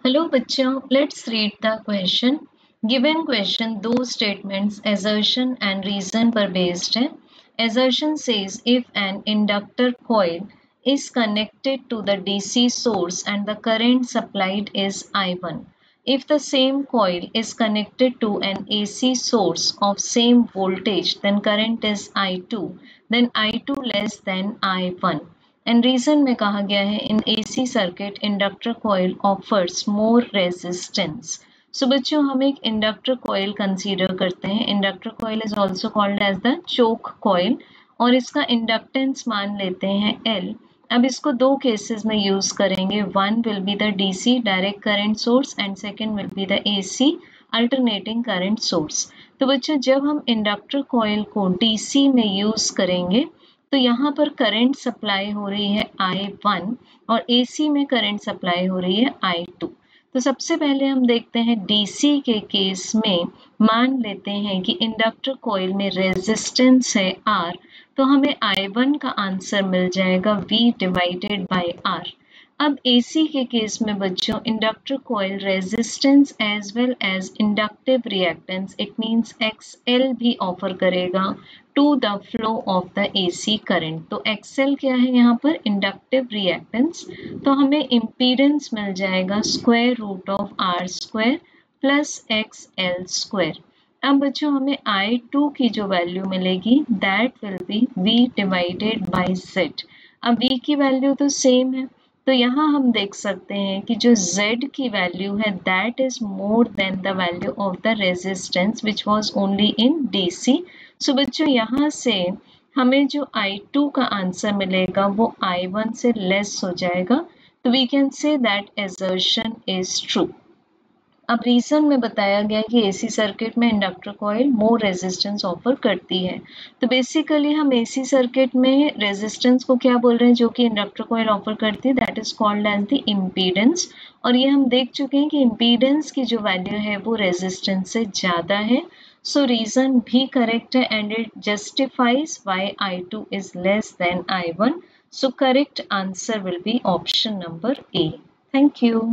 Hello बच्चों, let's read the question. Given question दो statements assertion and reason पर based है. Assertion says if an inductor coil is connected to the DC source and the current supplied is I1. If the same coil is connected to an AC source of same voltage, then current is I2. Then I2 less than I1. And reason में कहा गया है in AC circuit inductor coil offers more resistance. So बच्चों हम एक inductor coil consider करते हैं. Inductor coil is also called as the choke coil और इसका इंडक्टेंस मान लेते हैं L. अब इसको दो केसेस में यूज करेंगे. One will be the DC direct current source and second will be the AC alternating current source. तो बच्चों जब हम इंडक्टर कॉइल को डीसी में यूज करेंगे तो यहाँ पर करंट सप्लाई हो रही है I1 और AC में करंट सप्लाई हो रही है I2. तो सबसे पहले हम देखते हैं DC के केस में मान लेते हैं कि इंडक्टर कॉइल में रेजिस्टेंस है R, तो हमें I1 का आंसर मिल जाएगा V डिवाइडेड बाय R. अब AC के केस में बच्चों inductor coil resistance as well as inductive reactance it means XL भी ऑफर करेगा to the flow of the AC current. तो XL क्या है यहाँ पर इंडक्टिव रिएक्टेंस. तो हमें इम्पीडेंस मिल जाएगा square root of R square plus XL square. अब बच्चों हमें I2 की जो वैल्यू मिलेगी that will be V divided by Z. अब V की वैल्यू तो सेम है तो यहाँ हम देख सकते हैं कि जो Z की वैल्यू है that is more than the value of the resistance which was only in DC. सो बच्चों यहाँ से हमें जो I2 का आंसर मिलेगा वो I1 से लेस हो जाएगा. तो we can say that assertion is true. अब रीजन में बताया गया कि एसी सर्किट में inductor coil more resistance offer करती है. तो बेसिकली हम एसी सर्किट में रेजिस्टेंस को क्या बोल रहे हैं जो कि इंडक्टर कॉइल ऑफर करती है that is called as the impedance. और ये हम देख चुके हैं कि इम्पीडेंस की जो वैल्यू है वो रेजिस्टेंस से ज़्यादा है. सो रीजन भी करेक्ट है and it justifies why I2 is less than I1. So correct answer will be option number A. Thank you.